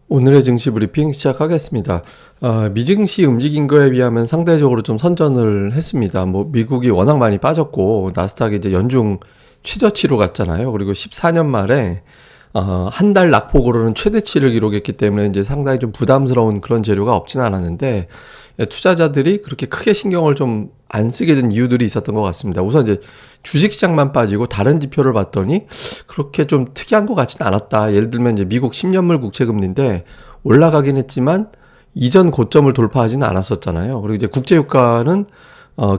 오늘의 증시 브리핑 시작하겠습니다. 미증시 움직인 거에 비하면 상대적으로 좀 선전을 했습니다. 뭐 미국이 워낙 많이 빠졌고 나스닥이 이제 연중 최저치로 갔잖아요. 그리고 14년 말에 한 달 낙폭으로는 최대치를 기록했기 때문에 이제 상당히 좀 부담스러운 그런 재료가 없진 않았는데 투자자들이 그렇게 크게 신경을 좀 안 쓰게 된 이유들이 있었던 것 같습니다. 우선 이제 주식시장만 빠지고 다른 지표를 봤더니 그렇게 좀 특이한 것 같지는 않았다. 예를 들면 이제 미국 10년물 국채금리인데 올라가긴 했지만 이전 고점을 돌파하지는 않았었잖아요. 그리고 이제 국제유가는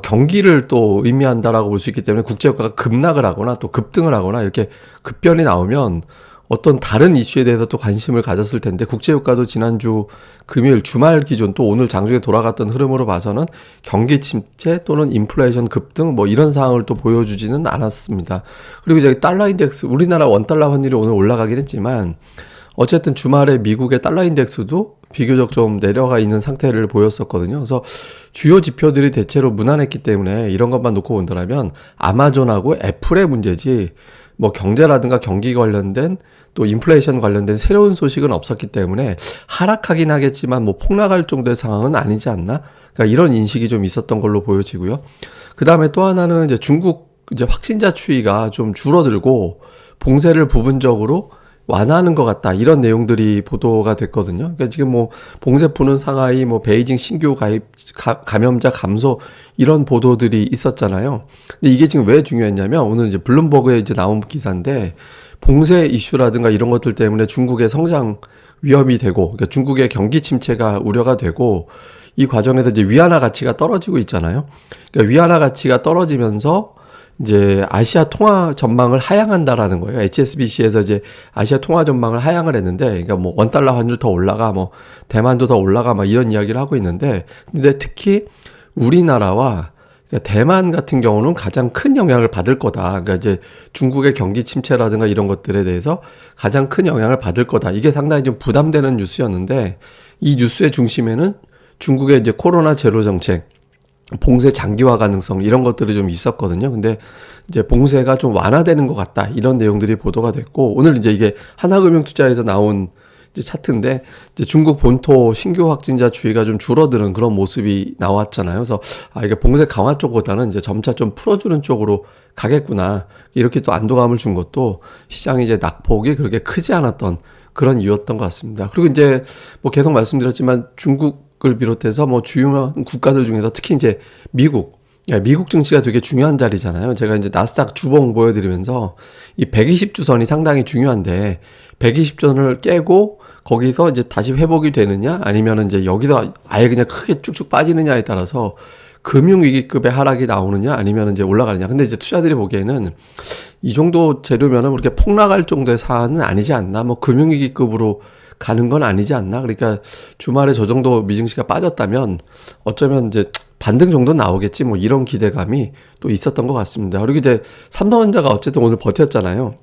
경기를 또 의미한다라고 볼 수 있기 때문에 국제유가가 급락을 하거나 또 급등을 하거나 이렇게 급변이 나오면 어떤 다른 이슈에 대해서 또 관심을 가졌을 텐데 국제유가도 지난주 금요일 주말 기준 또 오늘 장중에 돌아갔던 흐름으로 봐서는 경기 침체 또는 인플레이션 급등 뭐 이런 상황을 또 보여주지는 않았습니다. 그리고 이제 달러 인덱스 우리나라 원달러 환율이 오늘 올라가긴 했지만 어쨌든 주말에 미국의 달러 인덱스도 비교적 좀 내려가 있는 상태를 보였었거든요. 그래서 주요 지표들이 대체로 무난했기 때문에 이런 것만 놓고 본다면 아마존하고 애플의 문제지 뭐 경제라든가 경기 관련된 또 인플레이션 관련된 새로운 소식은 없었기 때문에 하락하긴 하겠지만 뭐 폭락할 정도의 상황은 아니지 않나? 그러니까 이런 인식이 좀 있었던 걸로 보여지고요. 그 다음에 또 하나는 이제 중국 이제 확진자 추이가 좀 줄어들고 봉쇄를 부분적으로 완화하는 것 같다. 이런 내용들이 보도가 됐거든요. 그러니까 지금 뭐 봉쇄 푸는 상하이, 뭐 베이징 신규 감염자 감소 이런 보도들이 있었잖아요. 근데 이게 지금 왜 중요했냐면 오늘 이제 블룸버그에 이제 나온 기사인데 봉쇄 이슈라든가 이런 것들 때문에 중국의 성장 위험이 되고, 그러니까 중국의 경기 침체가 우려가 되고 이 과정에서 이제 위안화 가치가 떨어지고 있잖아요. 그러니까 위안화 가치가 떨어지면서 이제 아시아 통화 전망을 하향한다라는 거예요. HSBC에서 이제 아시아 통화 전망을 하향을 했는데, 그러니까 뭐 원달러 환율 더 올라가, 뭐 대만도 더 올라가, 막 이런 이야기를 하고 있는데, 근데 특히 우리나라와 그러니까 대만 같은 경우는 가장 큰 영향을 받을 거다. 그러니까 이제 중국의 경기 침체라든가 이런 것들에 대해서 가장 큰 영향을 받을 거다. 이게 상당히 좀 부담되는 뉴스였는데, 이 뉴스의 중심에는 중국의 이제 코로나 제로 정책, 봉쇄 장기화 가능성 이런 것들이 좀 있었거든요. 근데 이제 봉쇄가 좀 완화되는 것 같다. 이런 내용들이 보도가 됐고 오늘 이제 이게 하나금융투자에서 나온 이제 차트인데 이제 중국 본토 신규 확진자 추이가 좀 줄어드는 그런 모습이 나왔잖아요. 그래서 이게 봉쇄 강화 쪽보다는 이제 점차 좀 풀어주는 쪽으로 가겠구나. 이렇게 또 안도감을 준 것도 시장이 이제 낙폭이 그렇게 크지 않았던 그런 이유였던 것 같습니다. 그리고 이제 뭐 계속 말씀드렸지만 중국을 비롯해서 뭐 주요한 국가들 중에서 특히 이제 미국 증시가 되게 중요한 자리잖아요. 제가 이제 나스닥 주봉 보여드리면서 이 120주선이 상당히 중요한데 120주선을 깨고 거기서 이제 다시 회복이 되느냐 아니면 이제 여기서 아예 그냥 크게 쭉쭉 빠지느냐에 따라서 금융위기급의 하락이 나오느냐 아니면 이제 올라가느냐. 근데 이제 투자들이 보기에는 이 정도 재료면은 그렇게 폭락할 정도의 사안은 아니지 않나. 뭐 금융위기급으로 가는 건 아니지 않나. 그러니까 주말에 저 정도 미증시가 빠졌다면 어쩌면 이제 반등 정도 나오겠지. 뭐 이런 기대감이 또 있었던 것 같습니다. 그리고 이제 삼성전자가 어쨌든 오늘 버텼잖아요.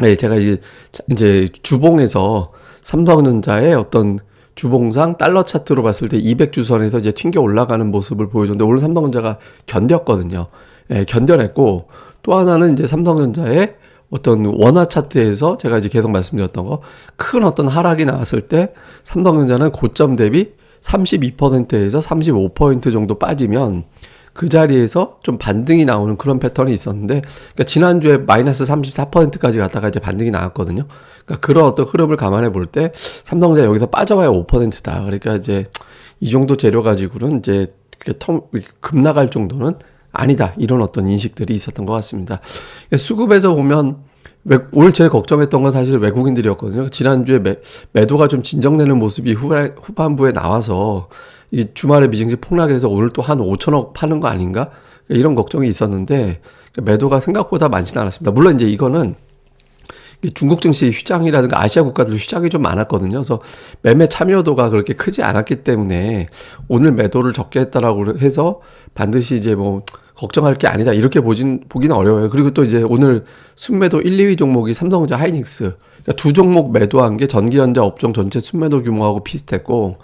네, 제가 이제 주봉에서 삼성전자의 어떤 주봉상 달러 차트로 봤을 때 200주선에서 이제 튕겨 올라가는 모습을 보여줬는데 오늘 삼성전자가 견뎠거든요. 예, 견뎌냈고 또 하나는 이제 삼성전자의 어떤 원화 차트에서 제가 이제 계속 말씀드렸던 거 큰 어떤 하락이 나왔을 때 삼성전자는 고점 대비 32%에서 35% 정도 빠지면 그 자리에서 좀 반등이 나오는 그런 패턴이 있었는데 그러니까 지난주에 마이너스 34%까지 갔다가 이제 반등이 나왔거든요. 그러니까 그런 어떤 흐름을 감안해 볼 때 삼성전자 여기서 빠져봐야 5%다. 그러니까 이제 이 정도 재료 가지고는 이제 급락할 정도는 아니다. 이런 어떤 인식들이 있었던 것 같습니다. 수급에서 보면 올 제일 걱정했던 건 사실 외국인들이었거든요. 지난주에 매도가 좀 진정되는 모습이 후반부에 나와서 이 주말에 미증시 폭락해서 오늘 또 한 5천억 파는 거 아닌가? 이런 걱정이 있었는데 매도가 생각보다 많지는 않았습니다. 물론 이제 이거는 중국 증시 휴장이라든가 아시아 국가들 휴장이 좀 많았거든요. 그래서 매매 참여도가 그렇게 크지 않았기 때문에 오늘 매도를 적게 했다라고 해서 반드시 이제 뭐 걱정할 게 아니다 이렇게 보기는 어려워요. 그리고 또 이제 오늘 순매도 1, 2위 종목이 삼성전자 하이닉스 그러니까 두 종목 매도한 게 전기전자 업종 전체 순매도 규모하고 비슷했고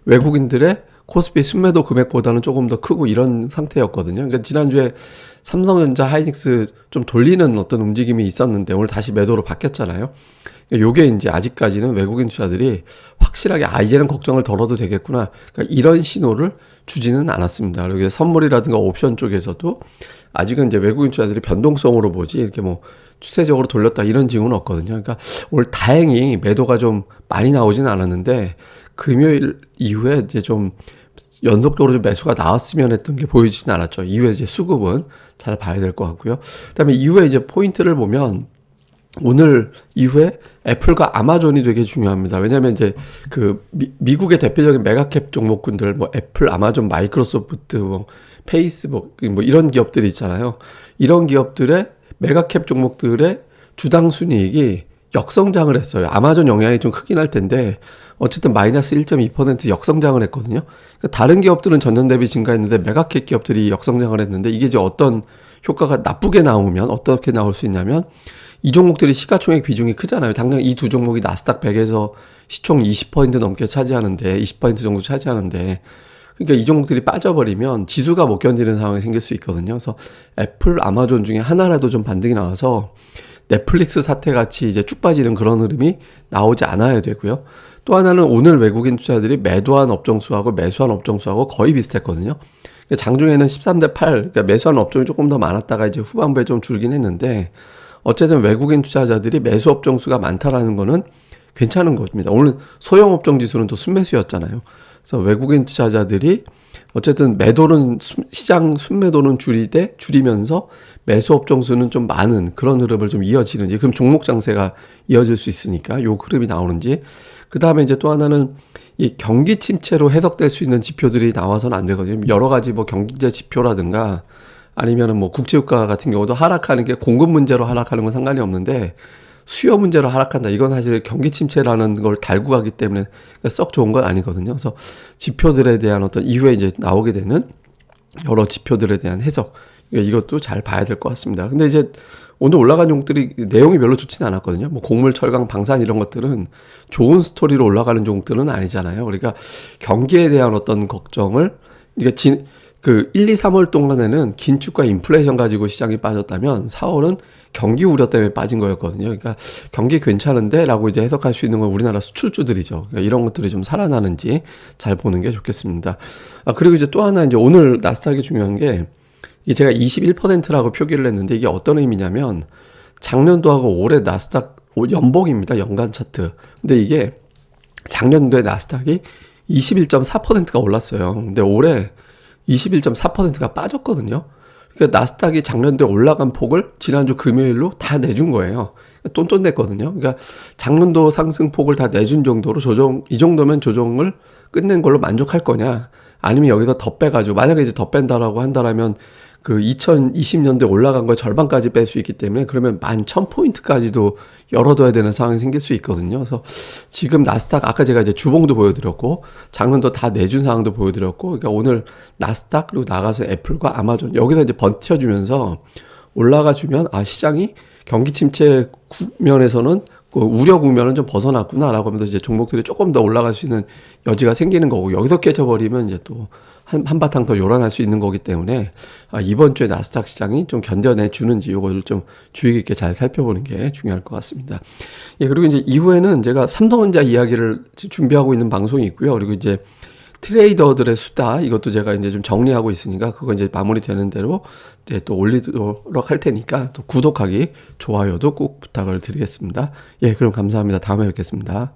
외국인들의 코스피 순매도 금액보다는 조금 더 크고 이런 상태였거든요. 그러니까 지난주에 삼성전자 하이닉스 좀 돌리는 어떤 움직임이 있었는데 오늘 다시 매도로 바뀌었잖아요. 요게 이제 아직까지는 외국인 투자들이 확실하게 이제는 걱정을 덜어도 되겠구나. 그러니까 이런 신호를 주지는 않았습니다. 그리고 선물이라든가 옵션 쪽에서도 아직은 이제 외국인 투자들이 변동성으로 보지 이렇게 뭐 추세적으로 돌렸다 이런 징후는 없거든요. 그러니까 오늘 다행히 매도가 좀 많이 나오진 않았는데 금요일 이후에 이제 좀 연속적으로 좀 매수가 나왔으면 했던 게 보이지는 않았죠. 이후에 이제 수급은 잘 봐야 될 것 같고요. 그다음에 이후에 이제 포인트를 보면 오늘 이후에 애플과 아마존이 되게 중요합니다. 왜냐하면 이제 그 미국의 대표적인 메가캡 종목군들 뭐 애플, 아마존, 마이크로소프트, 뭐 페이스북 뭐 이런 기업들이 있잖아요. 이런 기업들의 메가캡 종목들의 주당 순이익이 역성장을 했어요. 아마존 영향이 좀 크긴 할 텐데 어쨌든 마이너스 1.2% 역성장을 했거든요. 그러니까 다른 기업들은 전년 대비 증가했는데 메가캡 기업들이 역성장을 했는데 이게 이제 어떤 효과가 나쁘게 나오면 어떻게 나올 수 있냐면 이 종목들이 시가총액 비중이 크잖아요. 당장 이 두 종목이 나스닥 100에서 시총 20% 넘게 차지하는데 20% 정도 차지하는데 그러니까 이 종목들이 빠져버리면 지수가 못 견디는 상황이 생길 수 있거든요. 그래서 애플, 아마존 중에 하나라도 좀 반등이 나와서 넷플릭스 사태 같이 이제 쭉 빠지는 그런 흐름이 나오지 않아야 되고요. 또 하나는 오늘 외국인 투자들이 매도한 업종수하고 매수한 업종수하고 거의 비슷했거든요. 장중에는 13대 8, 그러니까 매수한 업종이 조금 더 많았다가 이제 후반부에 좀 줄긴 했는데 어쨌든 외국인 투자자들이 매수 업종 수가 많다라는 거는 괜찮은 겁니다. 오늘 소형 업종 지수는 또 순매수였잖아요. 그래서 외국인 투자자들이 어쨌든 매도는 시장 순매도는 줄이면서 매수 업종 수는 좀 많은 그런 흐름을 좀 이어지는지, 그럼 종목 장세가 이어질 수 있으니까 요 흐름이 나오는지. 그다음에 이제 또 하나는 이 경기 침체로 해석될 수 있는 지표들이 나와서는 안 되거든요. 여러 가지 뭐 경제 지표라든가 아니면은 뭐 국제유가 같은 경우도 하락하는 게 공급 문제로 하락하는 건 상관이 없는데 수요 문제로 하락한다. 이건 사실 경기 침체라는 걸 달고 가기 때문에 썩 좋은 건 아니거든요. 그래서 지표들에 대한 어떤 이후에 이제 나오게 되는 여러 지표들에 대한 해석, 이것도 잘 봐야 될 것 같습니다. 근데 이제 오늘 올라간 종목들이 내용이 별로 좋지는 않았거든요. 뭐 곡물, 철강, 방산 이런 것들은 좋은 스토리로 올라가는 종목들은 아니잖아요. 그러니까 경기에 대한 어떤 걱정을 그 1, 2, 3월 동안에는 긴축과 인플레이션 가지고 시장이 빠졌다면 4월은 경기 우려 때문에 빠진 거였거든요. 그러니까 경기 괜찮은데 라고 이제 해석할 수 있는 건 우리나라 수출주들이죠. 그러니까 이런 것들이 좀 살아나는지 잘 보는 게 좋겠습니다. 그리고 이제 또 하나 이제 오늘 나스닥이 중요한 게 이게 제가 21%라고 표기를 했는데 이게 어떤 의미냐면 작년도하고 올해 나스닥 연봉입니다. 연간 차트. 근데 이게 작년도에 나스닥이 21.4%가 올랐어요. 근데 올해 21.4%가 빠졌거든요. 그러니까 나스닥이 작년도에 올라간 폭을 지난주 금요일로 다 내준 거예요. 똔똔 냈거든요. 그러니까 작년도 상승폭을 다 내준 정도로 이 정도면 조정을 끝낸 걸로 만족할 거냐? 아니면 여기서 더 빼가지고, 만약에 이제 더 뺀다라고 한다라면 그 2020년도에 올라간 걸 절반까지 뺄 수 있기 때문에 그러면 11,000포인트까지도 열어둬야 되는 상황이 생길 수 있거든요. 그래서 지금 나스닥 아까 제가 이제 주봉도 보여드렸고 작년도 다 내준 상황도 보여드렸고, 그러니까 오늘 나스닥 그리고 나가서 애플과 아마존 여기서 이제 버텨주면서 올라가주면 시장이 경기 침체 국면에서는 그 우려 국면은 좀 벗어났구나라고 하면서 이제 종목들이 조금 더 올라갈 수 있는 여지가 생기는 거고, 여기서 깨져버리면 이제 또 한바탕 더 요란할 수 있는 거기 때문에 이번 주에 나스닥 시장이 좀 견뎌내 주는지 요거를 좀 주의 깊게 잘 살펴보는 게 중요할 것 같습니다. 예, 그리고 이제 이후에는 제가 삼성전자 이야기를 준비하고 있는 방송이 있고요. 그리고 이제 트레이더들의 수다, 이것도 제가 이제 좀 정리하고 있으니까 그거 이제 마무리되는 대로 이제 또 올리도록 할 테니까 또 구독하기, 좋아요도 꼭 부탁을 드리겠습니다. 예, 그럼 감사합니다. 다음에 뵙겠습니다.